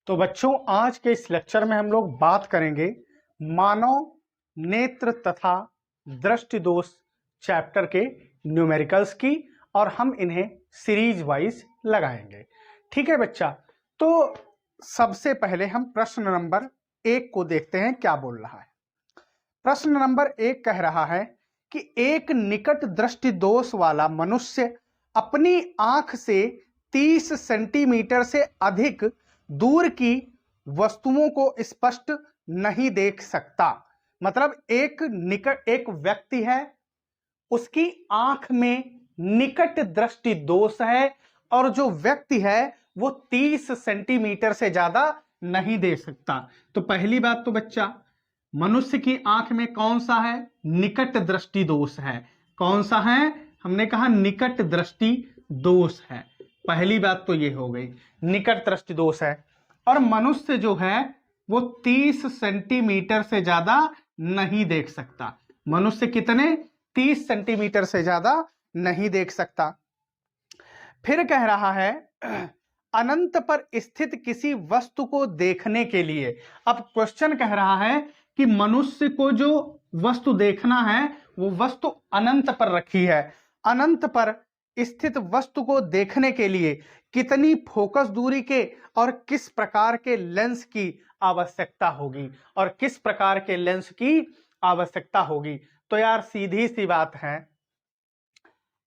तो बच्चों आज के इस लेक्चर में हम लोग बात करेंगे मानव नेत्र तथा दृष्टि दोष चैप्टर के न्यूमेरिकल्स की और हम इन्हें सीरीज वाइज लगाएंगे। ठीक है बच्चा, तो सबसे पहले हम प्रश्न नंबर 1 को देखते हैं क्या बोल रहा है। प्रश्न नंबर 1 कह रहा है कि एक निकट दृष्टि दोष वाला मनुष्य अपनी आंख से 30 सेंटीमीटर से अधिक दूर की वस्तुओं को स्पष्ट नहीं देख सकता। मतलब एक व्यक्ति है, उसकी आंख में निकट दृष्टि दोष है और जो व्यक्ति है वो 30 सेंटीमीटर से ज्यादा नहीं देख सकता। तो पहली बात तो बच्चा, मनुष्य की आंख में कौन सा है? निकट दृष्टि दोष है। कौन सा है? हमने कहा निकट दृष्टि दोष है। पहली बात तो ये हो गई, निकट दृष्टि दोष है और मनुष्य जो है वो 30 सेंटीमीटर से ज्यादा नहीं देख सकता। मनुष्य कितने? 30 सेंटीमीटर से ज्यादा नहीं देख सकता। फिर कह रहा है अनंत पर स्थित किसी वस्तु को देखने के लिए। अब क्वेश्चन कह रहा है कि मनुष्य को जो वस्तु देखना है वो वस्तु अनंत पर रखी है। अनंत पर स्थित वस्तु को देखने के लिए कितनी फोकस दूरी के और किस प्रकार के लेंस की आवश्यकता होगी और किस प्रकार के लेंस की आवश्यकता होगी। तो यार सीधी सी बात है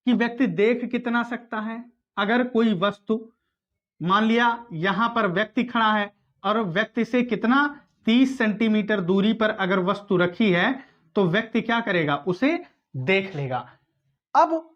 कि व्यक्ति देख कितना सकता है। अगर कोई वस्तु, मान लिया यहां पर व्यक्ति खड़ा है और व्यक्ति से कितना 30 सेंटीमीटर दूरी पर अगर वस्तु रखी है तो व्यक्ति क्या करेगा? उसे देख लेगा। अब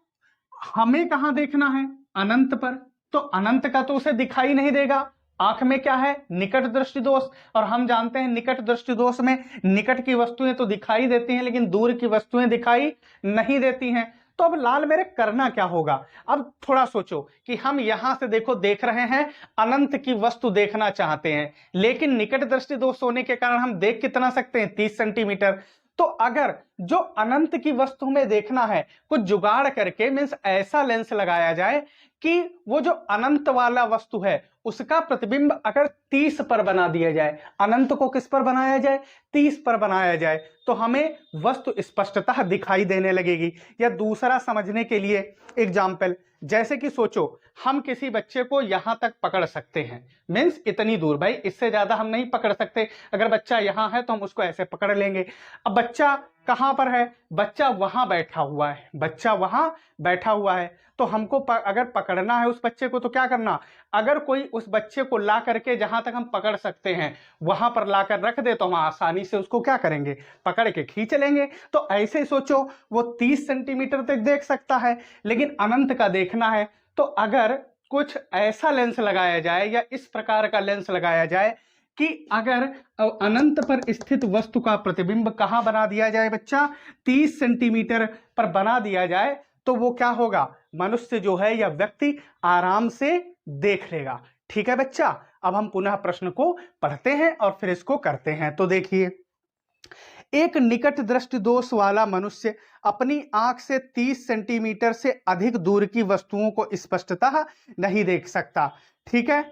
हमें कहां देखना है? अनंत पर। तो अनंत का तो उसे दिखाई नहीं देगा। आंख में क्या है? निकट दृष्टि दोष। और हम जानते हैं निकट दृष्टि दोष में निकट की वस्तुएं तो दिखाई देती हैं लेकिन दूर की वस्तुएं दिखाई नहीं देती हैं। तो अब लाल मेरे करना क्या होगा? अब थोड़ा सोचो कि हम यहां से देखो देख रहे हैं, अनंत की वस्तु देखना चाहते हैं लेकिन निकट दृष्टि दोष होने के कारण हम देख कितना सकते हैं? 30 सेंटीमीटर। तो अगर जो अनंत की वस्तु में देखना है कुछ जुगाड़ करके, मीन्स ऐसा लेंस लगाया जाए कि वो जो अनंत वाला वस्तु है उसका प्रतिबिंब अगर 30 पर बना दिया जाए, अनंत को किस पर बनाया जाए? 30 पर बनाया जाए, तो हमें वस्तु स्पष्टतः दिखाई देने लगेगी। या दूसरा समझने के लिए एग्जाम्पल, जैसे कि सोचो हम किसी बच्चे को यहां तक पकड़ सकते हैं, मीन्स इतनी दूर, भाई इससे ज्यादा हम नहीं पकड़ सकते। अगर बच्चा यहां है तो हम उसको ऐसे पकड़ लेंगे। अब बच्चा कहां पर है? बच्चा वहां बैठा हुआ है। बच्चा वहां बैठा हुआ है तो हमको अगर पकड़ना है उस बच्चे को तो क्या करना? अगर कोई उस बच्चे को ला करके जहां तक हम पकड़ सकते हैं वहां पर लाकर रख दे तो हम आसानी से उसको क्या करेंगे? पकड़ के खींच लेंगे। तो ऐसे ही सोचो वो 30 सेंटीमीटर तक देख सकता है लेकिन अनंत का देखना है तो अगर कुछ ऐसा लेंस लगाया जाए या इस प्रकार का लेंस लगाया जाए कि अगर अनंत पर स्थित वस्तु का प्रतिबिंब कहां बना दिया जाए बच्चा? 30 सेंटीमीटर पर बना दिया जाए तो वो क्या होगा? मनुष्य जो है या व्यक्ति आराम से देख लेगा। ठीक है बच्चा, अब हम पुनः प्रश्न को पढ़ते हैं और फिर इसको करते हैं। तो देखिए, एक निकट दृष्टि दोष वाला मनुष्य अपनी आंख से 30 सेंटीमीटर से अधिक दूर की वस्तुओं को स्पष्टतः नहीं देख सकता। ठीक है,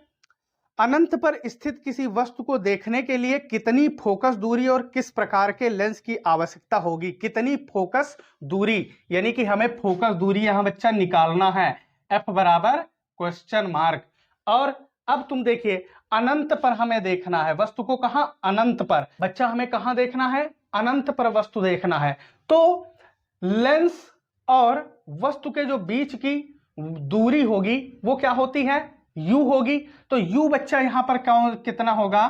अनंत पर स्थित किसी वस्तु को देखने के लिए कितनी फोकस दूरी और किस प्रकार के लेंस की आवश्यकता होगी? कितनी फोकस दूरी, यानी कि हमें फोकस दूरी यहां बच्चा निकालना है। F बराबर क्वेश्चन मार्क। और अब तुम देखिए, अनंत पर हमें देखना है वस्तु को। कहां? अनंत पर। बच्चा हमें कहां देखना है? अनंत पर वस्तु देखना है। तो लेंस और वस्तु के जो बीच की दूरी होगी वो क्या होती है? u होगी। तो u बच्चा यहां पर कितना होगा?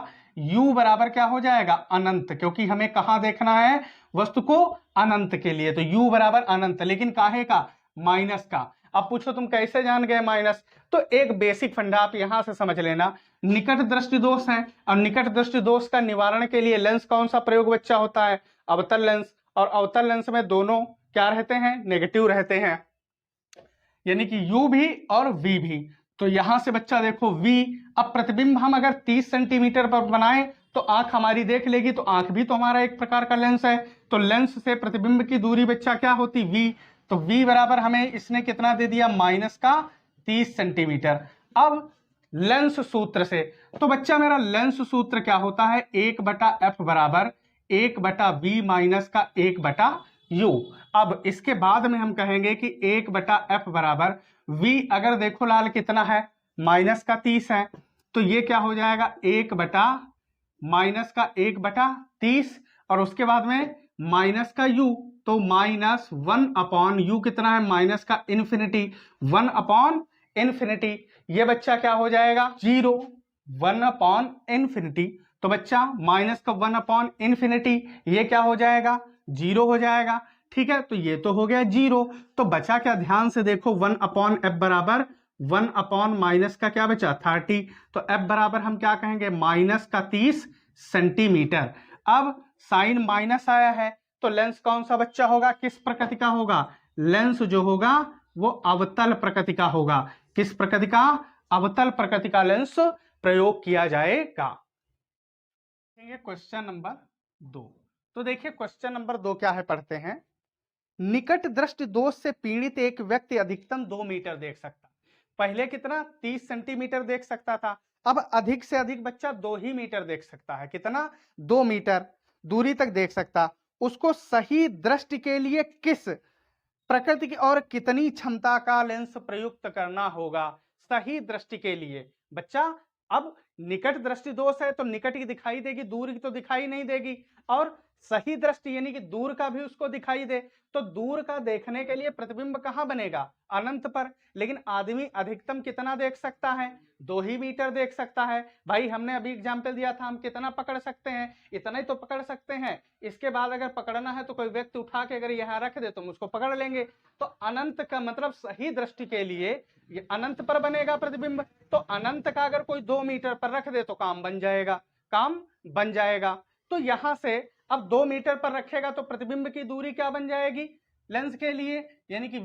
u बराबर क्या हो जाएगा? अनंत, क्योंकि हमें कहां देखना है? वस्तु को अनंत के लिए। तो u बराबर अनंत, लेकिन काहे का? माइनस का। अब पूछो तुम कैसे जान गए माइनस? तो एक बेसिक फंडा आप यहां से समझ लेना, निकट दृष्टि दोष है और निकट दृष्टि दोष का निवारण के लिए लेंस कौन सा प्रयोग बच्चा होता है? अवतल लेंस। और अवतल लेंस में दोनों क्या रहते हैं? नेगेटिव रहते हैं, यानी कि u भी और v भी। तो यहां से बच्चा देखो v, अब प्रतिबिंब हम अगर 30 सेंटीमीटर पर बनाएं तो आंख हमारी देख लेगी, तो आंख भी तो हमारा एक प्रकार का लेंस है। तो लेंस से प्रतिबिंब की दूरी बच्चा क्या होती? v। तो v बराबर हमें इसने कितना दे दिया? माइनस का 30 सेंटीमीटर। अब लेंस सूत्र से। तो बच्चा मेरा लेंस सूत्र क्या होता है, 1/f बराबर 1/v माइनस का 1/u। अब इसके बाद में हम कहेंगे कि 1/f बराबर v, अगर देखो लाल कितना है, माइनस का 30 है, तो ये क्या हो जाएगा, 1/-1/30, और उसके बाद में माइनस का u, तो -1/u कितना है, माइनस का इन्फिनिटी, 1/इन्फिनिटी। ये बच्चा क्या हो जाएगा, 0, 1/इन्फिनिटी। तो बच्चा माइनस का 1/इन्फिनिटी, ये क्या हो जाएगा, 0 हो जाएगा। ठीक है, तो ये तो हो गया 0। तो बचा क्या, ध्यान से देखो, 1/f बराबर 1/ माइनस का क्या बचा, 30। तो f बराबर हम क्या कहेंगे, माइनस का 30 सेंटीमीटर। अब साइन माइनस आया है, तो लेंस कौन सा बच्चा होगा, किस प्रकृति का होगा, लेंस जो होगा वो अवतल प्रकृति का होगा। किस प्रकृति का, अवतल प्रकृति का लेंस प्रयोग किया जाएगा। Question number 2। तो देखिए क्वेश्चन नंबर 2 क्या है, पढ़ते हैं। निकट दृष्टि दोष से पीड़ित एक व्यक्ति अधिकतम 2 मीटर देख सकता। पहले कितना, 30 सेंटीमीटर देख सकता था, अब अधिक से अधिक बच्चा 2 ही मीटर देख सकता है। कितना, 2 मीटर दूरी तक देख सकता। उसको सही दृष्टि के लिए किस प्रकृति की और कितनी क्षमता का लेंस प्रयुक्त करना होगा। सही दृष्टि के लिए बच्चा, अब निकट दृष्टि दोष है तो निकट की दिखाई देगी, दूर की तो दिखाई नहीं देगी, और सही दृष्टि यानी कि दूर का भी उसको दिखाई दे, तो दूर का देखने के लिए प्रतिबिंब कहां बनेगा, अनंत पर। लेकिन आदमी अधिकतम कितना देख सकता है, 2 ही मीटर देख सकता है। भाई हमने अभी एग्जाम्पल दिया था, हम कितना पकड़ सकते हैं, इतना ही तो पकड़ सकते हैं। इसके बाद अगर पकड़ना है तो कोई व्यक्ति उठा के अगर यहाँ रख दे तो हम उसको पकड़ लेंगे। तो अनंत का मतलब सही दृष्टि के लिए ये अनंत पर बनेगा प्रतिबिंब। तो अनंत का अगर कोई 2 मीटर पर रख दे तो काम बन जाएगा, काम बन जाएगा। तो यहां से अब 2 मीटर पर रखेगा तो प्रतिबिंब की दूरी क्या बन जाएगी लेंस के लिए, यानी कि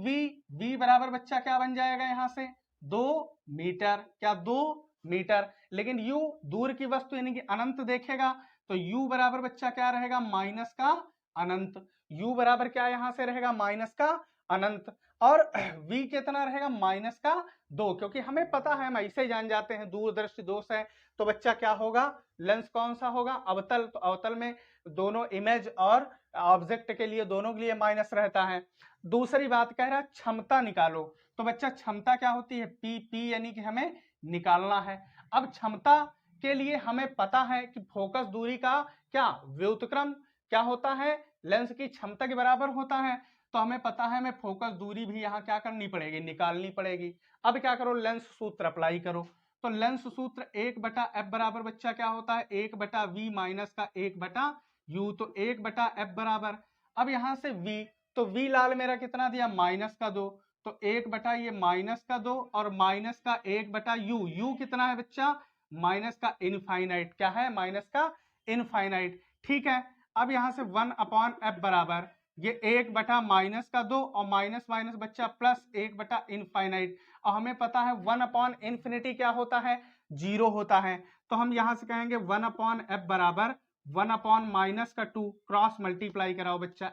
v बराबर बच्चा क्या बन जाएगा, यहां से 2 मीटर, क्या 2 मीटर। लेकिन u दूर की वस्तु यानी कि अनंत देखेगा, तो u बराबर बच्चा क्या रहेगा, माइनस का अनंत। u बराबर क्या यहां से रहेगा, माइनस का अनंत। और v कितना रहेगा, माइनस का 2, क्योंकि हमें पता है, हम ऐसे जान जाते हैं दूरदृष्टि दोष है। तो बच्चा क्या होगा, लेंस कौन सा होगा, अवतल। तो अवतल में दोनों इमेज और ऑब्जेक्ट के लिए, दोनों के लिए माइनस रहता है। दूसरी बात कह रहा है क्षमता निकालो। तो बच्चा क्षमता क्या होती है, पी यानी कि हमें निकालना है। अब क्षमता के लिए हमें पता है कि फोकस दूरी का क्या व्युत्क्रम क्या होता है, लेंस की क्षमता के बराबर होता है। तो हमें पता है हमें फोकस दूरी भी यहाँ क्या करनी पड़ेगी, निकालनी पड़ेगी। अब क्या करो, लेंस सूत्र अप्लाई करो। तो लेंस सूत्र 1/f बराबर बच्चा क्या होता है, 1/v माइनस का 1/u। तो 1/f बराबर, अब यहां से v, तो v लाल मेरा कितना दिया, माइनस का 2। तो 1/ ये माइनस का 2 और माइनस का 1/u। u कितना है बच्चा, माइनस का इनफाइनाइट। क्या है, माइनस का इनफाइनाइट। ठीक है, अब यहां से 1/f बराबर ये 1/ माइनस का 2 और माइनस माइनस बच्चा प्लस 1/इनफाइनाइट। और हमें पता है 1/इन्फिनिटी क्या होता है, 0 होता है। तो हम यहां से कहेंगे 1/f बराबर 1/माइनस का 2, क्रॉस मल्टीप्लाई कराओ बच्चा,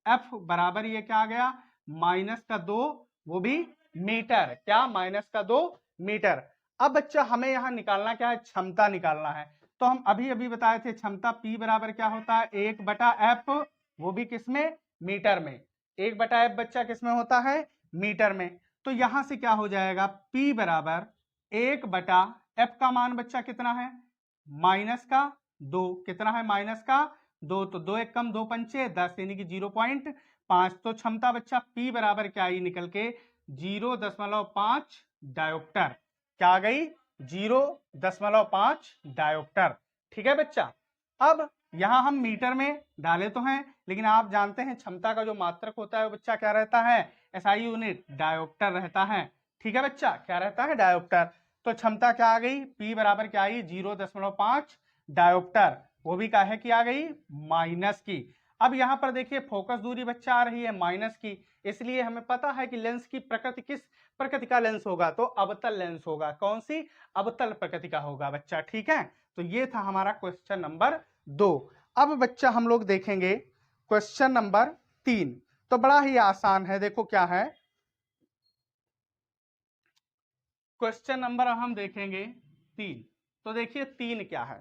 f बराबर ये क्या आ गया, माइनस का 2, वो भी मीटर। क्या, माइनस का 2 मीटर। अब बच्चा हमें यहां निकालना क्या है, क्षमता निकालना है। तो हम अभी अभी बताए थे क्षमता P बराबर क्या होता है, 1/f, वो भी किसमें, मीटर में। 1/f बच्चा किसमें होता है, मीटर में। तो यहां से क्या हो जाएगा, P बराबर 1/f का मान बच्चा कितना है, माइनस का 2। कितना है, माइनस का 2। तो 2 1 कम 2 पंचे 10 यानी कि 0.5। तो क्षमता बच्चा P बराबर क्या आई निकल के, 0.5 डायोप्टर। क्या आ गई, 0.5 डायोप्टर। ठीक है बच्चा। अब यहां हम मीटर में डाले तो हैं, लेकिन आप जानते हैं क्षमता का जो मात्रक होता है वो बच्चा क्या रहता है, एसआई यूनिट डायोप्टर रहता है। ठीक है बच्चा, क्या रहता है, डायोप्टर। तो क्षमता क्या आ गई, P बराबर क्या आई, 0.5 डायोप्टर, वो भी काहे की आ गई, माइनस की। अब यहां पर देखिए फोकस दूरी बच्चा आ रही है माइनस की, इसलिए हमें पता है कि लेंस की प्रकृति किस प्रकृति का लेंस होगा, तो अवतल लेंस होगा। कौन सी, अवतल प्रकृति का होगा बच्चा। ठीक है, तो ये था हमारा क्वेश्चन नंबर 2। अब बच्चा हम लोग देखेंगे क्वेश्चन नंबर 3। तो बड़ा ही आसान है, देखो क्या है, क्वेश्चन नंबर हम देखेंगे 3। तो देखिए 3 क्या है।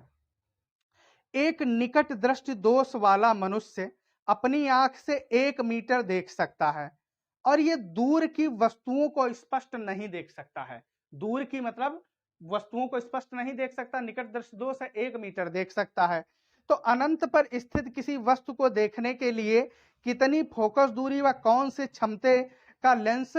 एक निकट दृष्टि दोष वाला मनुष्य अपनी आंख से 1 मीटर देख सकता है और ये दूर की वस्तुओं को स्पष्ट नहीं देख सकता है। दूर की मतलब वस्तुओं को स्पष्ट नहीं देख सकता, निकट दृष्टि दोष है 1 मीटर देख सकता है। तो अनंत पर स्थित किसी वस्तु को देखने के लिए कितनी फोकस दूरी व कौन से क्षमता का लेंस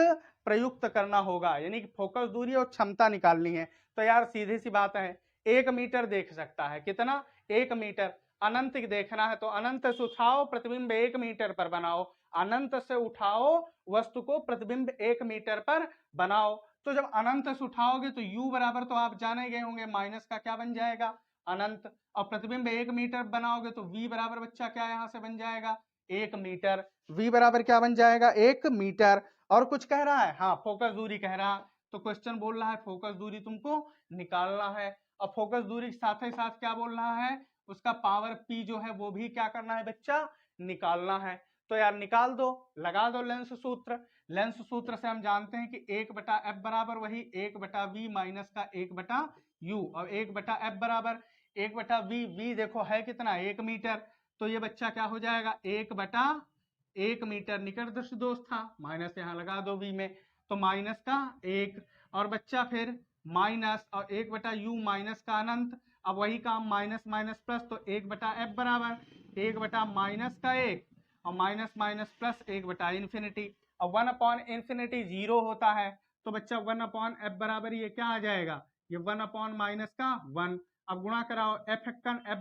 प्रयुक्त करना होगा, यानी कि फोकस दूरी और क्षमता निकालनी है। तो यार सीधी सी बात है, 1 मीटर देख सकता है, कितना 1 मीटर। अनंत देखना है तो अनंत से उठाओ, प्रतिबिंब 1 मीटर पर बनाओ। अनंत से उठाओ वस्तु को, प्रतिबिंब 1 मीटर पर बनाओ। तो जब अनंत से उठाओगे तो u बराबर तो आप जाने गए होंगे, माइनस का क्या बन जाएगा, अनंत। और प्रतिबिंब 1 मीटर बनाओगे तो v बराबर बच्चा क्या यहां से बन जाएगा, 1 मीटर। v बराबर क्या बन जाएगा, 1 मीटर। और कुछ कह रहा है, हाँ फोकस दूरी कह रहा है। तो क्वेश्चन बोल रहा है फोकस दूरी तुमको निकालना है। और फोकस दूरी के साथ ही साथ क्या बोल रहा है, उसका पावर p जो है वो भी क्या करना है बच्चा, निकालना है। तो यार निकाल दो, लगा दो लेंस सूत्र। लेंस सूत्र से हम जानते हैं कि 1/f बराबर वही 1/v माइनस का 1/u, और 1/f बराबर 1/v। v देखो है कितना, 1 मीटर। तो ये बच्चा क्या हो जाएगा, 1/1 मीटर। निकट दृष्टि दोष था, माइनस यहाँ लगा दो v में, तो माइनस का 1। और बच्चा फिर माइनस और 1/u माइनस का अनंत। अब वही काम माइनस माइनस प्लस, तो 1/f बराबर 1/माइनस का 1 और माइनस माइनस प्लस 1/इन्फिनिटी। और 1/इन्फिनिटी 0 होता है। तो बच्चा 1/f बराबर ये क्या आ जाएगा, ये 1/ माइनस का 1। अब गुणा कराओ, f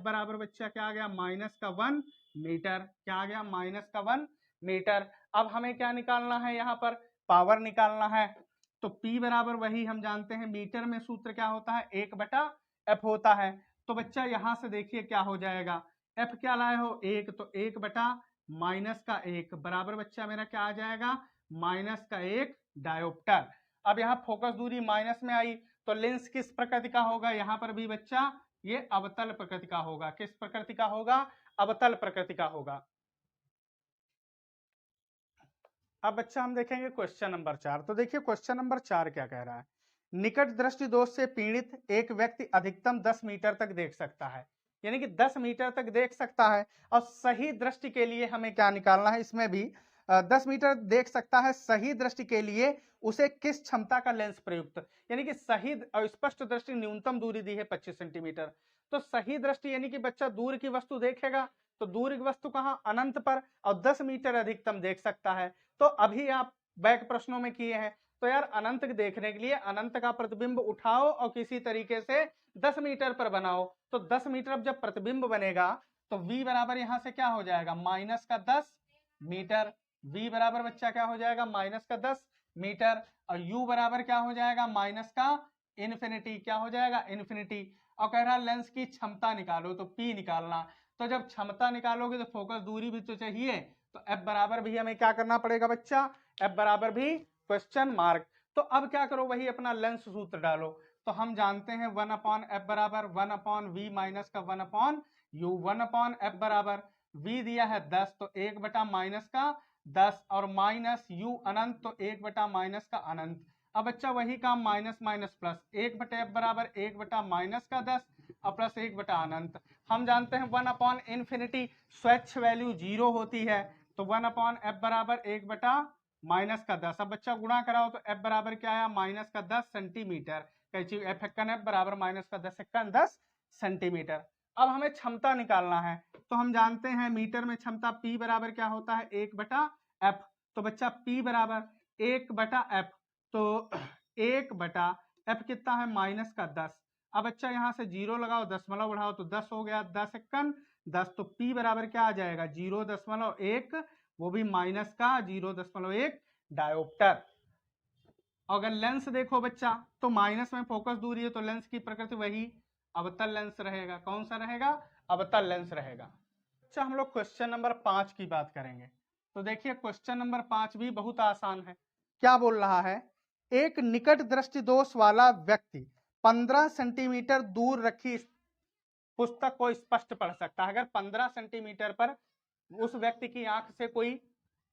बराबर बच्चा क्या आ गया, माइनस का 1 मीटर। क्या आ गया, माइनस का 1 मीटर। अब हमें क्या निकालना है, यहाँ पर पावर निकालना है। तो P बराबर वही हम जानते हैं, मीटर में सूत्र क्या होता है, 1/f होता है। तो बच्चा यहां से देखिए क्या हो जाएगा, f क्या लाए हो 1, तो 1/माइनस का 1 बराबर बच्चा मेरा क्या आ जाएगा, माइनस का 1 डायोप्टर। अब यहाँ फोकस दूरी माइनस में आई, तो लेंस किस प्रकृति का होगा, यहाँ पर भी बच्चा ये अवतल प्रकृति का होगा। किस प्रकृति का होगा, अवतल प्रकृति का होगा। अब बच्चा हम देखेंगे क्वेश्चन नंबर 4। तो देखिए क्वेश्चन नंबर 4 क्या कह रहा है, निकट दृष्टि दोष से पीड़ित एक व्यक्ति अधिकतम 10 मीटर तक देख सकता है, यानी कि 10 मीटर तक देख सकता है। और सही दृष्टि के लिए हमें क्या निकालना है, इसमें भी 10 मीटर देख सकता है, सही दृष्टि के लिए उसे किस क्षमता का लेंस प्रयुक्त, यानी कि सही और स्पष्ट दृष्टि न्यूनतम दूरी दी है 25 सेंटीमीटर। तो सही दृष्टि यानी कि बच्चा दूर की वस्तु देखेगा, तो दूर की वस्तु कहाँ, अनंत पर, और 10 मीटर अधिकतम देख सकता है। तो अभी आप बैक प्रश्नों में किए हैं। तो यार अनंत देखने के लिए अनंत का प्रतिबिंब उठाओ और किसी तरीके से 10 मीटर पर बनाओ। तो 10 मीटर अब जब प्रतिबिंब बनेगा तो v बराबर यहां से क्या हो जाएगा, माइनस का 10 मीटर। v बराबर बच्चा क्या हो जाएगा, माइनस का 10 मीटर। और u बराबर क्या हो जाएगा, माइनस का इन्फिनिटी। क्या हो जाएगा, इन्फिनिटी। और कह रहा लेंस की क्षमता निकालो, तो p निकालना। तो जब क्षमता निकालोगे तो फोकस दूरी भी तो चाहिए, तो f बराबर भी हमें क्या करना पड़ेगा बच्चा, f बराबर भी क्वेश्चन मार्क। तो अब क्या करो, वही अपना लेंस सूत्र डालो। तो हम जानते हैं 1/f बराबर 1/v माइनस का 1/u। 1/f बराबर v दिया है 10, तो 1/माइनस का 10 और माइनस u अनंत, तो 1/माइनस का अनंत। अब बच्चा वही काम माइनस माइनस प्लस, 1/f बराबर 1/माइनस का 10 और प्लस 1/अनंत। हम जानते हैं 1/इन्फिनिटी स्वच्छ वैल्यू 0 होती है, तो 1/f बराबर 1/माइनस का 10। अब बच्चा गुणा कराओ तो f बराबर क्या आया, माइनस का 10 सेंटीमीटर। f बराबर माइनस का 10 सेंटीमीटर। अब हमें क्षमता निकालना है। तो हम जानते हैं मीटर में क्षमता P बराबर क्या होता है, 1/f। तो बच्चा P बराबर 1/f, तो 1/f कितना है, माइनस का 10। अब बच्चा यहाँ से 0 लगाओ, दशमलव बढ़ाओ तो 10 हो गया, 10 तो P बराबर क्या आ जाएगा, 0.1, वो भी माइनस का 0.1 डायोप्टर। अगर लेंस देखो बच्चा, तो माइनस में फोकस दूरी है, तो लेंस की प्रकृति वही अवतल लेंस रहेगा। कौन सा रहेगा, अवतल लेंस रहेगा। अच्छा हम लोग क्वेश्चन नंबर 5 की बात करेंगे। तो देखिए क्वेश्चन नंबर 5 भी बहुत आसान है। क्या बोल रहा है, एक निकट दृष्टि दोष वाला व्यक्ति 15 सेंटीमीटर दूर रखी पुस्तक को स्पष्ट पढ़ सकता है। अगर 15 सेंटीमीटर पर उस व्यक्ति की आंख से कोई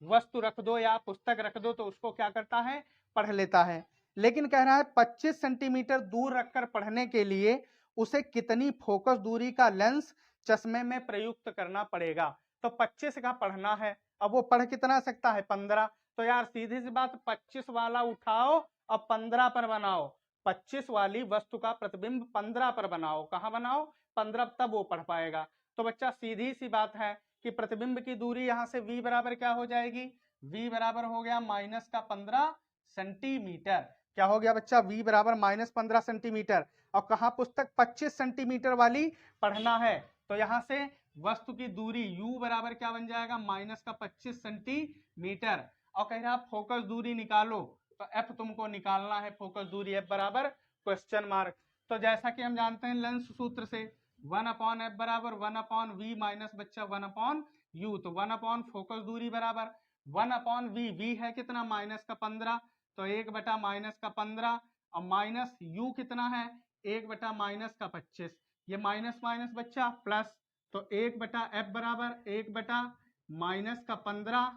वस्तु रख दो या पुस्तक रख दो तो उसको क्या करता है, पढ़ लेता है। लेकिन कह रहा है 25 सेंटीमीटर दूर रखकर पढ़ने के लिए उसे कितनी फोकस दूरी का लेंस चश्मे में प्रयुक्त करना पड़ेगा। तो 25 का पढ़ना है, अब वो पढ़ कितना सकता है 15। तो यार सीधी सी बात 25 वाला उठाओ और 15 पर बनाओ, 25 वाली वस्तु का प्रतिबिंब 15 पर बनाओ। कहाँ बनाओ? 15, तब वो पढ़ पाएगा। तो बच्चा सीधी सी बात है कि प्रतिबिंब की दूरी यहाँ से v बराबर क्या हो जाएगी? v बराबर हो गया माइनस का 15 सेंटीमीटर। क्या हो गया बच्चा? v बराबर माइनस 15 सेंटीमीटर। और कहा पुस्तक 25 सेंटीमीटर वाली पढ़ना है, तो यहाँ से वस्तु की दूरी u बराबर क्या बन जाएगा? माइनस का 25 सेंटीमीटर। और कह रहा फोकस दूरी निकालो, तो f तुमको निकालना है, फोकस दूरी f बराबर क्वेश्चन मार्क। तो जैसा कि हम जानते हैं लेंस सूत्र से 1/f बराबर 1/v माइनस बच्चा 1/u। तो 1 फोकस दूरी बराबर 1/v, v है कितना? माइनस का 15, तो 1 बटा माइनस का 15 और माइनस u कितना है? 1 बटा माइनस का 25। ये माइनस माइनस बच्चा प्लस, तो 1 बटा f बराबर 1 बटा माइनस का 15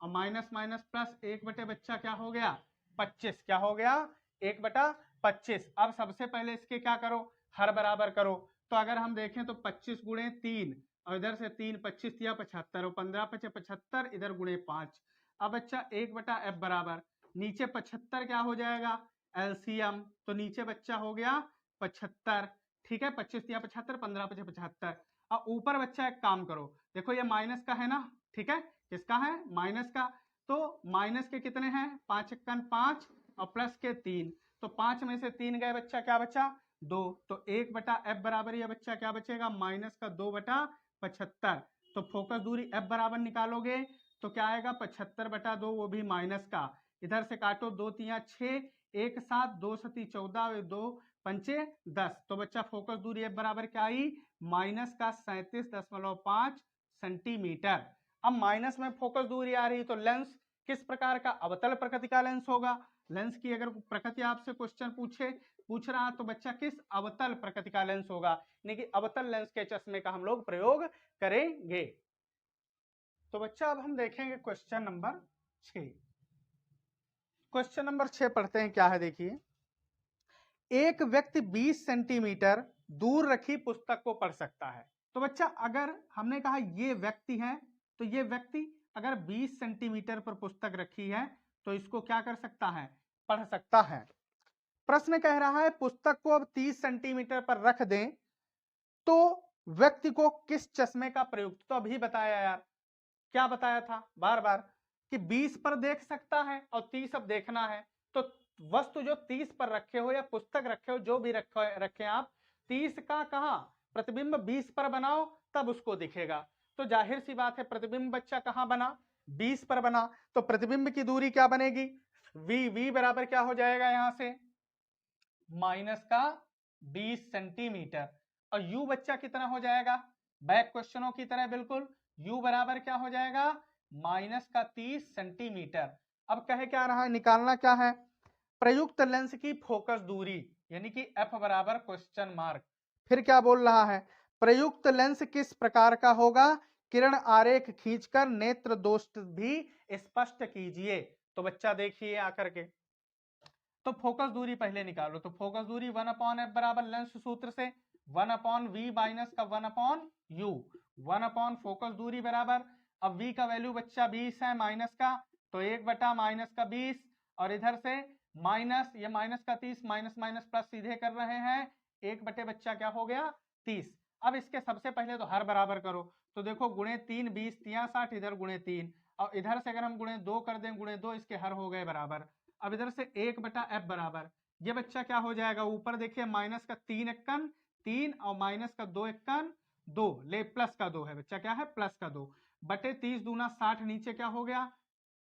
और माइनस माइनस प्लस 1 बटे बच्चा क्या हो गया? 25। क्या हो गया? 1 बटा 25। अब सबसे पहले इसके क्या करो? हर बराबर करो। तो अगर हम देखें तो 25 गुणे 3 और इधर से 3 25 या 75 और 15 पचे 75, इधर गुणे 5। अब बच्चा 1 बटा f बराबर नीचे 75 क्या हो जाएगा? एलसीएम, तो नीचे बच्चा हो गया 75। ठीक है, 25 या 75, 15 पचे 75। और ऊपर बच्चा एक काम करो, देखो ये माइनस का है ना, ठीक है, किसका है? माइनस का। तो माइनस के कितने हैं? 5 × 5 और प्लस के 3, तो 5 में से 3 गए बच्चा, क्या बचा? 2। तो 1 बटा f बराबर ये बच्चा क्या बचेगा? माइनस का 2 बटा 75। तो फोकस दूरी f बराबर निकालोगे तो क्या आएगा? 75 बटा 2, वो भी माइनस का। इधर से काटो, 2 × 6 1 7, 2 × 7 14, 2 पंचे 10। तो बच्चा फोकस दूरी f बराबर क्या आई? माइनस का 37.5 सेंटीमीटर। अब माइनस में फोकस दूरी आ रही, तो लेंस किस प्रकार का? अवतल प्रकृति का लेंस होगा। लेंस की अगर प्रकृति आपसे क्वेश्चन पूछ रहा तो बच्चा किस? अवतल प्रकृति का लेंस होगा, यानी कि अवतल लेंस के चश्मे का हम लोग प्रयोग करेंगे। तो बच्चा अब हम देखेंगे क्वेश्चन नंबर 6। क्वेश्चन नंबर 6 पढ़ते हैं, क्या है देखिए। एक व्यक्ति 20 सेंटीमीटर दूर रखी पुस्तक को पढ़ सकता है। तो बच्चा अगर हमने कहा ये व्यक्ति है, तो ये व्यक्ति अगर 20 सेंटीमीटर पर पुस्तक रखी है तो इसको क्या कर सकता है? पढ़ सकता है। प्रश्न कह रहा है पुस्तक को अब 30 सेंटीमीटर पर रख दें तो व्यक्ति को किस चश्मे का प्रयुक्त? तो अभी बताया यार, क्या बताया था बार बार कि 20 पर देख सकता है और 30 अब देखना है। तो वस्तु जो 30 पर रखे हो या पुस्तक रखे हो, जो भी रखे आप, 30 का कहा प्रतिबिंब 20 पर बनाओ तब उसको दिखेगा। तो जाहिर सी बात है प्रतिबिंब बच्चा कहां बना? 20 पर बना। तो प्रतिबिंब की दूरी क्या बनेगी? v बराबर क्या हो जाएगा? यहां से माइनस का 20 सेंटीमीटर। और u बच्चा कितना हो जाएगा? बैक क्वेश्चनों की तरह बिल्कुल u बराबर क्या हो जाएगा? माइनस का 30 सेंटीमीटर। अब कहे क्या रहा है? निकालना क्या है? प्रयुक्त लेंस की फोकस दूरी, यानी कि f बराबर क्वेश्चन मार्क। फिर क्या बोल रहा है? प्रयुक्त लेंस किस प्रकार का होगा? किरण आरेख खींचकर नेत्र दोष भी स्पष्ट कीजिए। तो बच्चा देखिए आकर के, तो फोकस दूरी पहले निकालो। तो फोकस दूरी 1/f बराबर लेंस सूत्र से 1/v माइनस का 1/u। 1 फोकस दूरी बराबर, अब v का वैल्यू बच्चा 20 है माइनस का, तो 1 बटा माइनस का 20 और इधर से माइनस, ये माइनस का 30, माइनस माइनस प्लस सीधे कर रहे हैं, 1 बटे बच्चा क्या हो गया? 30। अब इसके सबसे पहले तो हर बराबर करो। तो देखो गुणे 3 20 3 60, इधर गुणे 3 और इधर से अगर हम गुणे 2 कर दें, गुणे 2, इसके हर हो गए बराबर। अब इधर से 1 बटा f बराबर, ये बच्चा क्या हो जाएगा? ऊपर देखिए माइनस का 3 × 3 और माइनस का 2 × 2, ले प्लस का 2 है बच्चा, क्या है? प्लस का 2 बटे 30 दूना 60, नीचे क्या हो गया?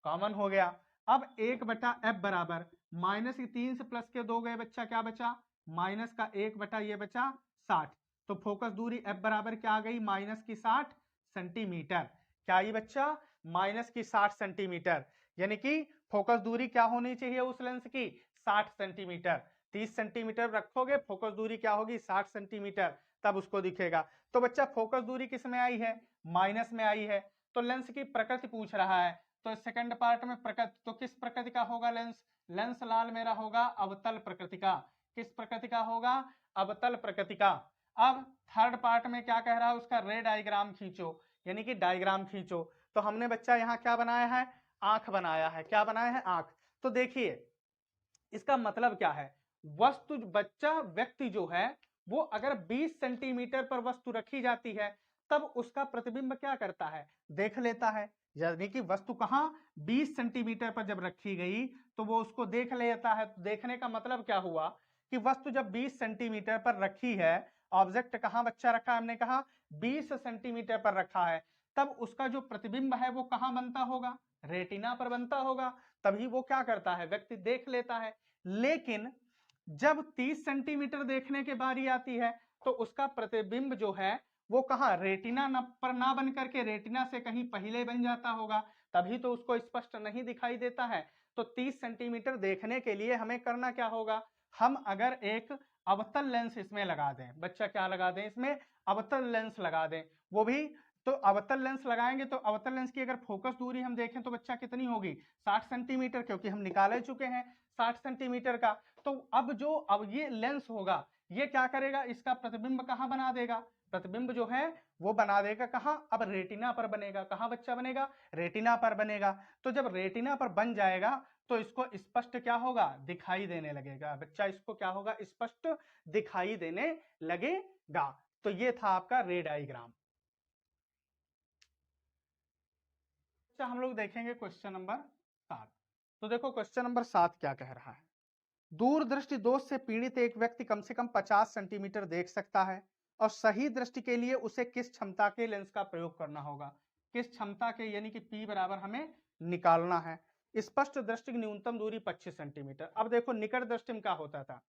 कॉमन हो गया। अब 1 बटा f बराबर माइनस की 3 से प्लस के 2 गए बच्चा, क्या बचा? माइनस का 1 बटा ये बचा 60। तो फोकस दूरी f बराबर क्या आ गई? माइनस की 60 सेंटीमीटर। क्या आई बच्चा? माइनस की 60 सेंटीमीटर। यानी कि फोकस दूरी क्या होनी चाहिए उस लेंस की? 60 सेंटीमीटर। 30 सेंटीमीटर रखोगे, फोकस दूरी क्या होगी? 60 सेंटीमीटर, तब उसको दिखेगा। तो बच्चा फोकस दूरी किस में आई है? माइनस में आई है। तो लेंस की प्रकृति पूछ रहा है, तो सेकंड पार्ट में प्रकृति, तो किस प्रकृति का होगा लेंस? लेंस लाल मेरा होगा अवतल प्रकृति का। किस प्रकृति का होगा? अवतल प्रकृति का। अब थर्ड पार्ट में क्या कह रहा है उसका? रे डायग्राम खींचो, यानी कि डायग्राम खींचो। तो हमने बच्चा यहाँ क्या बनाया है? आंख बनाया है। क्या बनाया है? आंख। तो देखिए इसका मतलब क्या है? वस्तु बच्चा व्यक्ति जो है वो अगर 20 सेंटीमीटर पर वस्तु रखी जाती है तब उसका प्रतिबिंब क्या करता है? देख लेता है। यानी कि वस्तु कहां? 20 सेंटीमीटर पर जब रखी गई तो वो उसको देख लेता है। तो देखने का मतलब क्या हुआ कि वस्तु जब 20 सेंटीमीटर पर रखी है, ऑब्जेक्ट कहां बच्चा रखा है? हमने कहा 20 सेंटीमीटर पर रखा है, तब उसका जो प्रतिबिंब है वो कहां बनता होगा? रेटिना पर बनता होगा। तभी वो क्या करता है? व्यक्ति देख लेता है। लेकिन जब 30 सेंटीमीटर देखने के बारी आती है तो उसका प्रतिबिंब जो है वो कहां? रेटिना पर ना बन करके रेटिना से कहीं पहले बन जाता होगा, तभी तो उसको स्पष्ट नहीं दिखाई देता है। तो 30 सेंटीमीटर देखने के लिए हमें करना क्या होगा? हम अगर एक अवतल लेंस इसमें लगा दें, बच्चा क्या लगा दें? इसमें अवतल लेंस लगा दें। वो भी तो अवतल लेंस लगाएंगे तो अवतल लेंस की अगर फोकस दूरी हम देखें तो बच्चा कितनी होगी? 60 सेंटीमीटर, क्योंकि हम निकाल चुके हैं 60 सेंटीमीटर का। तो अब ये लेंस होगा, ये क्या करेगा? इसका प्रतिबिंब कहां बना देगा? प्रतिबिंब जो है वो बना देगा कहां? अब रेटिना पर बनेगा। कहां बच्चा बनेगा? रेटिना पर बनेगा। तो जब रेटिना पर बन जाएगा तो इसको स्पष्ट क्या होगा? दिखाई देने लगेगा। बच्चा इसको क्या होगा? स्पष्ट दिखाई देने लगेगा। तो ये था आपका रे डायग्राम। अच्छा, हम लोग देखेंगे क्वेश्चन नंबर 7। तो देखो क्वेश्चन नंबर 7 क्या कह रहा है। दूरदृष्टि दोष से पीड़ित एक व्यक्ति कम से कम 50 सेंटीमीटर देख सकता है और सही दृष्टि के लिए उसे किस क्षमता के लेंस का प्रयोग करना होगा? किस क्षमता के, यानी कि P बराबर हमें निकालना है। स्पष्ट दृष्टि की न्यूनतम दूरी 25 सेंटीमीटर। अब देखो निकट दृष्टि में क्या होता था?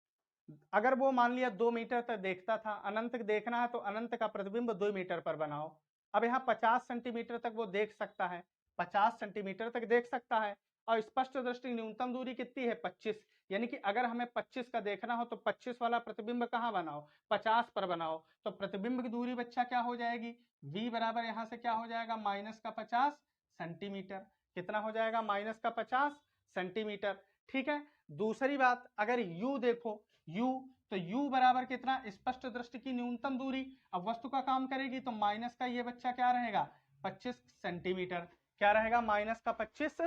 अगर वो मान लिया 2 मीटर तक देखता था, अनंत देखना है तो अनंत का प्रतिबिंब 2 मीटर पर बनाओ। अब यहाँ 50 सेंटीमीटर तक वो देख सकता है, 50 सेंटीमीटर तक देख सकता है। और स्पष्ट दृष्टि न्यूनतम दूरी कितनी है? 25। यानी कि अगर हमें 25 का देखना हो तो 25 वाला प्रतिबिंब कहाँ बनाओ? 50 पर बनाओ। तो प्रतिबिंब की दूरी बच्चा क्या हो जाएगी? v बराबर यहाँ से क्या हो जाएगा? माइनस का 50 सेंटीमीटर। कितना हो जाएगा? माइनस का 50 सेंटीमीटर। ठीक है। दूसरी बात, अगर u देखो, u तो u बराबर कितना? स्पष्ट दृष्टि की न्यूनतम दूरी। अब वस्तु का काम करेगी तो माइनस का ये बच्चा क्या रहेगा? 25 सेंटीमीटर। क्या रहेगा? माइनस का 25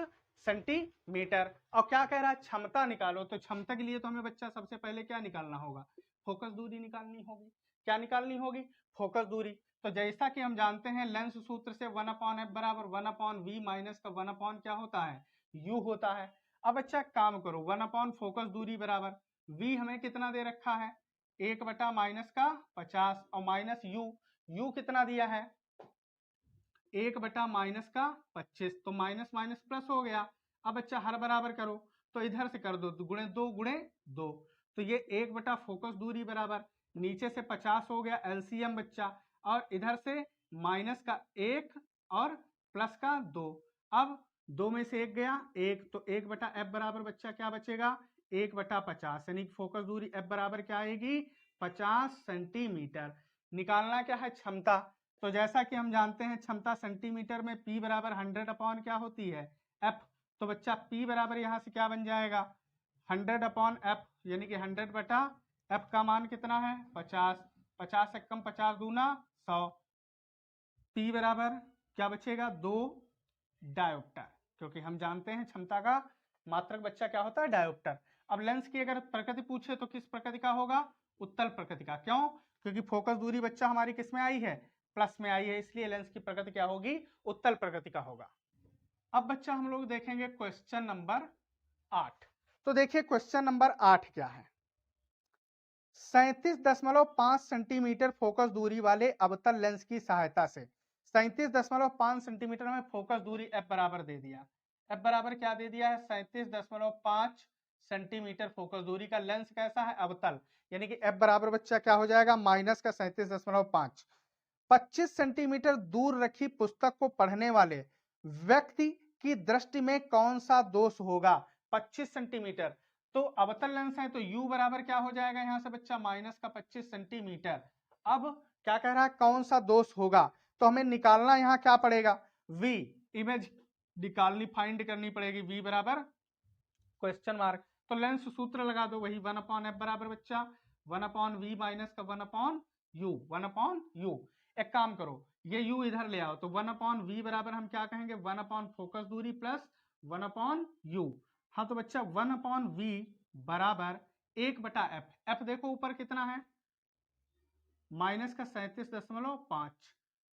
सेंटीमीटर। और क्या कह रहा है? क्षमता निकालो। तो क्षमता के लिए तो हमें बच्चा सबसे पहले क्या निकालना होगा? फोकस दूरी निकालनी होगी। क्या निकालनी होगी? फोकस दूरी। तो जैसा कि हम जानते हैं लेंस सूत्र से 1/f बराबर 1/v माइनस का 1/ क्या होता है? u होता है। अब बच्चा काम करो, 1/ फोकस दूरी बराबर v हमें कितना दे रखा है? 1 माइनस का 50 और माइनस u कितना दिया है? 1 माइनस का 25। तो माइनस माइनस प्लस हो गया। अब बच्चा हर बराबर करो तो इधर से कर दो, गुणे 2 गुणे 2। तो ये 1 फोकस दूरी बराबर नीचे से 50 हो गया एलसीएम बच्चा, और इधर से माइनस का 1 और प्लस का 2। अब 2 में से 1 गया 1, तो 1/f बराबर बच्चा क्या बचेगा? 1/50। यानी फोकस दूरी f बराबर क्या आएगी? 50 सेंटीमीटर। निकालना क्या है? क्षमता। तो जैसा कि हम जानते हैं क्षमता सेंटीमीटर में P बराबर 100 क्या होती है? F। तो बच्चा P बराबर यहाँ से क्या बन जाएगा? 100/F, यानी कि 100/F का मान कितना है? 50। 50 से कम 50 दूना 100। P बराबर क्या बचेगा? 2 डायोप्टर, क्योंकि हम जानते हैं क्षमता का मात्रक बच्चा क्या होता है? डायोप्टर। अब लेंस की अगर प्रकृति पूछे तो किस प्रकृति का होगा? उत्तल प्रकृति का। क्यों? क्योंकि फोकस दूरी बच्चा हमारी किस में आई है? प्लस में आई है, इसलिए लेंस की प्रकृति क्या होगी? उत्तल प्रकृति का होगा। अब बच्चा हम लोग देखेंगे क्वेश्चन नंबर 8। तो देखिए क्वेश्चन नंबर 8 क्या है। 37.5 सेंटीमीटर फोकस दूरी वाले अवतल लेंस की सहायता से 37.5 सेंटीमीटर में फोकस दूरी f बराबर दे दिया। f बराबर क्या दे दिया है? 37.5 सेंटीमीटर फोकस दूरी का लेंस कैसा है? अवतल। यानी कि f बराबर बच्चा क्या हो जाएगा? माइनस का 37.5। 25 सेंटीमीटर दूर रखी पुस्तक को पढ़ने वाले व्यक्ति की दृष्टि में कौन सा दोष होगा? 25 सेंटीमीटर। तो अवतल लेंस है तो u बराबर क्या हो जाएगा यहाँ से बच्चा? माइनस का 25 सेंटीमीटर। अब क्या कह रहा है? कौन सा दोष होगा? तो हमें निकालना यहाँ क्या पड़ेगा? v, इमेज निकालनी, फाइंड करनी पड़ेगी। v बराबर क्वेश्चन मार्क। तो लेंस सूत्र लगा दो, वही 1/f बराबर बच्चा 1/v माइनस का 1/u, 1/u। एक काम करो, ये u इधर ले आओ, तो 1/v बराबर हम क्या कहेंगे, 1/ फोकस दूरी प्लस 1/u। हाँ तो बच्चा 1/v बराबर 1/f। f देखो ऊपर कितना है, माइनस का 37.5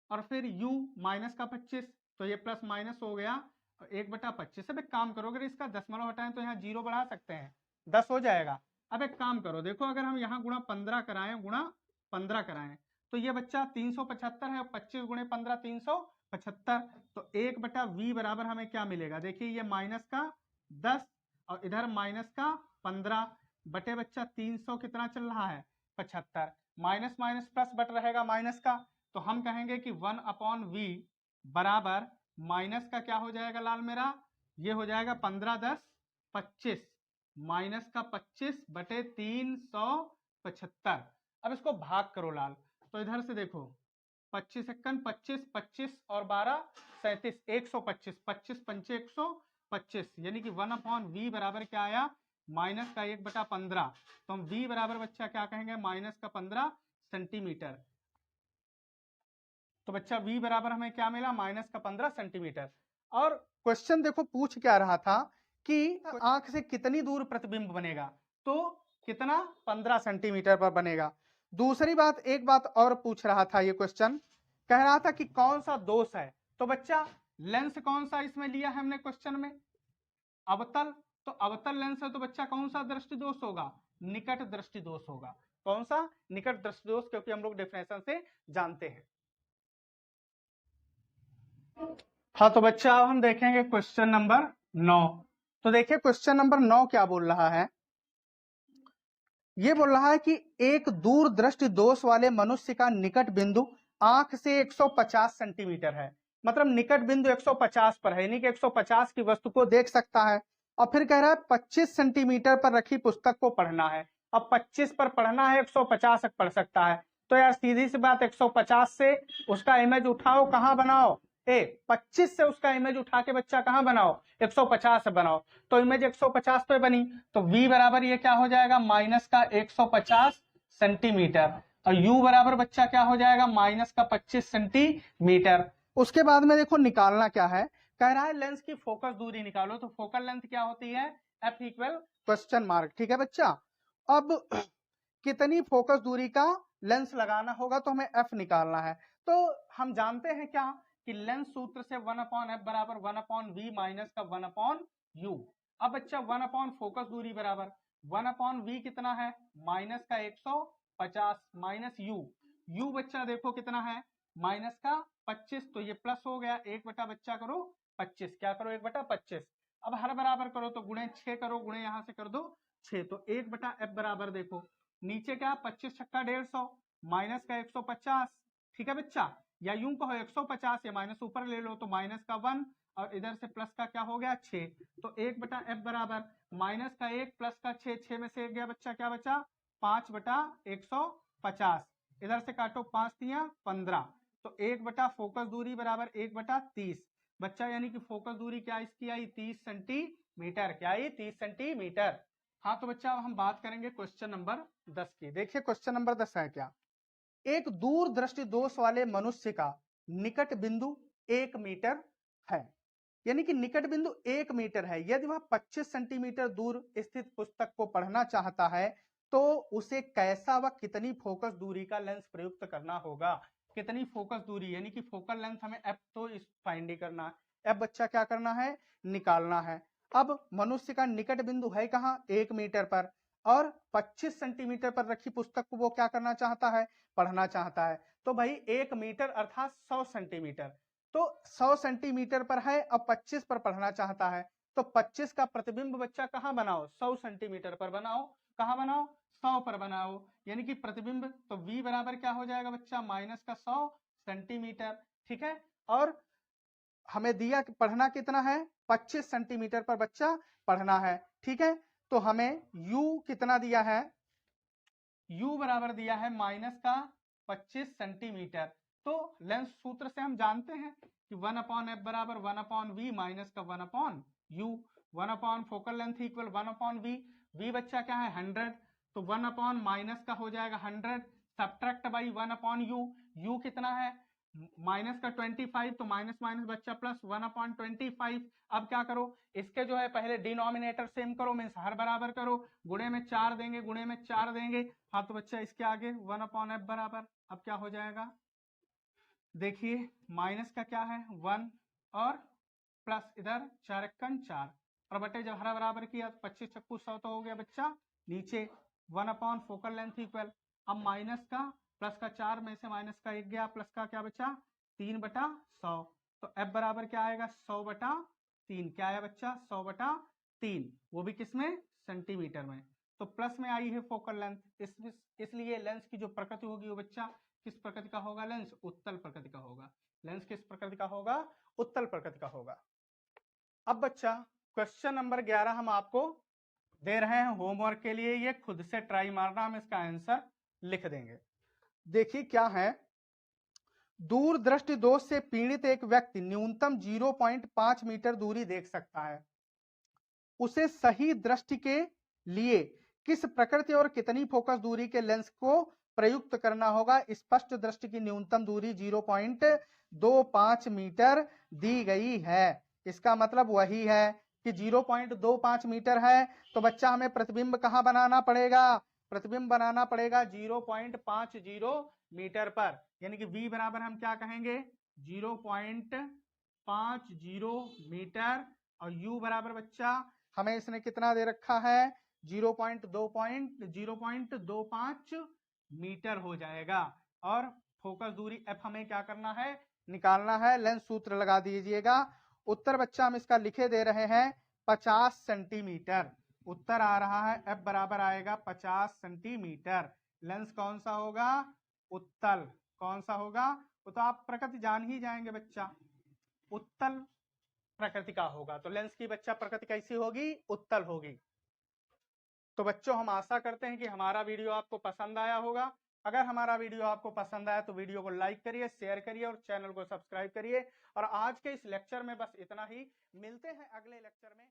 और फिर u माइनस का 25, तो ये प्लस माइनस हो गया 1/25। अब एक काम करो, अगर इसका दशमलव हटाएं तो यहाँ 0 बढ़ा सकते हैं, 10 हो जाएगा। अब एक काम करो, देखो अगर हम यहाँ गुणा 15 कराएं, गुणा 15 कराएं तो ये बच्चा 375 है, 25 गुणे 15 375। तो 1/v बराबर हमें क्या मिलेगा, देखिए ये माइनस का 10 और इधर माइनस का 15 बटे बच्चा 300 कितना चल रहा है 75, माइनस माइनस प्लस बट रहेगा माइनस का, तो हम कहेंगे कि 1/v बराबर माइनस का क्या हो जाएगा लाल मेरा, ये हो जाएगा 15 10 25 माइनस का 25 बटे 375। अब इसको भाग करो लाल, तो इधर से देखो 25 एकन 25, 25 और 12 37, 125, 25 पंचे 125, यानी कि 1/v बराबर क्या आया, माइनस का 1/15। तो हम v बराबर बच्चा क्या कहेंगे, माइनस का 15 सेंटीमीटर। तो बच्चा v बराबर हमें क्या मिला, माइनस का 15 सेंटीमीटर। और क्वेश्चन देखो पूछ क्या रहा था कि आंख से कितनी दूर प्रतिबिंब बनेगा, तो कितना 15 सेंटीमीटर पर बनेगा। दूसरी बात, एक बात और पूछ रहा था, ये क्वेश्चन कह रहा था कि कौन सा दोष है। तो बच्चा लेंस कौन सा इसमें लिया है हमने क्वेश्चन में, अवतल। तो अवतल लेंस है तो बच्चा कौन सा दृष्टि दोष होगा, निकट दृष्टि दोष होगा। कौन सा, निकट दृष्टि दोष, क्योंकि हम लोग डेफिनेशन से जानते हैं। हाँ तो बच्चा अब हम देखेंगे क्वेश्चन नंबर 9। तो देखिए क्वेश्चन नंबर 9 क्या बोल रहा है, ये बोल रहा है कि एक दूर दृष्टि दोष वाले मनुष्य का निकट बिंदु आंख से 150 सेंटीमीटर है। मतलब निकट बिंदु 150 पर है, यानी कि 150 की वस्तु को देख सकता है। और फिर कह रहा है 25 सेंटीमीटर पर रखी पुस्तक को पढ़ना है। अब 25 पर पढ़ना है, 150 तक पढ़ सकता है। तो यार सीधी सी बात, 150 से उसका इमेज उठाओ, कहाँ बनाओ, 25 से उसका इमेज उठा के बच्चा कहाँ बनाओ, 150 से बनाओ। तो इमेज 150 पे बनी, तो v बराबर ये क्या हो जाएगा, माइनस का 150 सेंटीमीटर, और u बराबर बच्चा क्या हो जाएगा, माइनस का 25 सेंटीमीटर। उसके बाद में देखो निकालना क्या है, कह रहा है लेंस की फोकस दूरी निकालो। तो फोकल लेंथ क्या होती है, f इक्वल क्वेश्चन मार्क। ठीक है बच्चा, अब कितनी फोकस दूरी का लेंस लगाना होगा, तो हमें f निकालना है। तो हम जानते हैं क्या कि लेंस सूत्र से 1/f बराबर 1/v माइनस का 1/u। अब बच्चा 1/ फोकस दूरी बराबर 1/v कितना है, माइनस का 150 माइनस u बच्चा देखो कितना है, माइनस का 25, तो ये प्लस हो गया 1 बच्चा करो 25, क्या करो 1/25। अब हर बराबर करो तो गुणे 6 करो, गुणे यहां से कर दो 6, तो 1/f बराबर देखो नीचे क्या 25 छक्का 150 माइनस का 150। ठीक है बच्चा, या यूं कहो 150 या माइनस ऊपर ले लो तो माइनस का 1 और इधर से प्लस का क्या हो गया 6। तो 1/f बराबर माइनस का 1 प्लस का 6, 6 में से 1 गया बच्चा, क्या बचा 5/150। इधर से काटो 5 तिया 15, तो 1/ फोकस दूरी बराबर 1/30 बच्चा, यानी कि फोकस दूरी क्या इसकी आई 30 सेंटीमीटर। क्या आई 30 सेंटीमीटर। हाँ तो बच्चा अब हम बात करेंगे क्वेश्चन नंबर 10 की। देखिए क्वेश्चन नंबर 10 है क्या, एक दूर दृष्टि दोष वाले मनुष्य का निकट बिंदु 1 मीटर है, यानी कि निकट बिंदु 1 मीटर है। यदि वह 25 सेंटीमीटर दूर स्थित पुस्तक को पढ़ना चाहता है तो उसे कैसा व कितनी फोकस दूरी का लेंस प्रयुक्त करना होगा। कितनी फोकस दूरी, यानी कि फोकल लेंथ हमें f तो फाइंड करना है, f बच्चा क्या करना है, निकालना है। अब मनुष्य का निकट बिंदु है कहाँ, 1 मीटर पर, और 25 सेंटीमीटर पर रखी पुस्तक को वो क्या करना चाहता है, पढ़ना चाहता है। तो भाई 1 मीटर अर्थात 100 सेंटीमीटर, तो 100 सेंटीमीटर पर है, अब 25 पर पढ़ना चाहता है। तो 25 का प्रतिबिंब बच्चा कहाँ बनाओ, 100 सेंटीमीटर पर बनाओ। कहाँ बनाओ, 100 पर बनाओ, यानी कि प्रतिबिंब। तो v बराबर क्या हो जाएगा बच्चा, माइनस का 100 सेंटीमीटर। ठीक है, और हमें दिया कि पढ़ना कितना है, 25 सेंटीमीटर पर बच्चा पढ़ना है। ठीक है, तो हमें u कितना दिया है, u बराबर दिया है माइनस का 25 सेंटीमीटर। तो लेंस सूत्र से हम जानते हैं कि 1/f बराबर 1/v माइनस का 1/u। 1 upon focal length equal 1 upon V. V बच्चा क्या है 100, तो 1 अपॉन माइनस का हो जाएगा 100 subtract by 1 upon you. You कितना है माइनस का 25, तो माइनस माइनस बच्चा प्लस 1 अपॉन 25। अब क्या करो इसके जो है पहले डिनोमिनेटर सेम करो, मीन्स हर बराबर करो, गुणे में 4 देंगे, गुणे में 4 देंगे। हाँ तो बच्चा इसके आगे 1 अपॉन एफ बराबर, अब क्या हो जाएगा देखिए माइनस का क्या है 1 और प्लस इधर 4 एकन 4, और बटे जब हरा बराबर किया तो 25 चक्कू 100 तो हो गया बच्चा नीचे 1 अपॉन फोकल लेंथ इक्वल। अब माइनस का प्लस का 4 में से माइनस का 1 गया, प्लस का क्या बचा 3 बटा 100, तो एफ बराबर क्या आएगा 100 बटा 3। क्या है बच्चा 100 बटा 3, वो भी किसमें सेंटीमीटर में। तो प्लस में आई है फोकल लेंथ, इसलिए लेंस की जो प्रकृति होगी वो बच्चा किस प्रकृति का होगा, लेंस उत्तल प्रकृति का होगा। लेंस किस प्रकृति का होगा, उत्तल प्रकृति का होगा। अब बच्चा क्वेश्चन नंबर 11 हम आपको दे रहे हैं होमवर्क के लिए, ये खुद से ट्राई मारना, हम इसका आंसर लिख देंगे। देखिए क्या है, दूर दृष्टि दोष से पीड़ित एक व्यक्ति न्यूनतम 0.5 मीटर दूरी देख सकता है। उसे सही दृष्टि के लिए किस प्रकृति और कितनी फोकस दूरी के लेंस को प्रयुक्त करना होगा। स्पष्ट दृष्टि की न्यूनतम दूरी 0.25 मीटर दी गई है। इसका मतलब वही है कि 0.25 मीटर है, तो बच्चा हमें प्रतिबिंब कहाँ बनाना पड़ेगा, प्रतिबिंब बनाना पड़ेगा 0.50 मीटर पर, यानी कि v बराबर हम क्या कहेंगे 0.50 मीटर, और u बराबर बच्चा हमें इसने कितना दे रखा है 0.25 मीटर हो जाएगा। और फोकस दूरी f हमें क्या करना है निकालना है, लेंस सूत्र लगा दीजिएगा। उत्तर बच्चा हम इसका लिखे दे रहे हैं 50 सेंटीमीटर, उत्तर आ रहा है f बराबर आएगा 50 सेंटीमीटर। लेंस कौन सा होगा उत्तल, कौन सा होगा, वो तो आप प्रकृति जान ही जाएंगे बच्चा, उत्तल प्रकृति का होगा। तो लेंस की बच्चा प्रकृति कैसी होगी, उत्तल होगी। तो बच्चों हम आशा करते हैं कि हमारा वीडियो आपको पसंद आया होगा। अगर हमारा वीडियो आपको पसंद आया तो वीडियो को लाइक करिए, शेयर करिए और चैनल को सब्सक्राइब करिए। और आज के इस लेक्चर में बस इतना ही, मिलते हैं अगले लेक्चर में।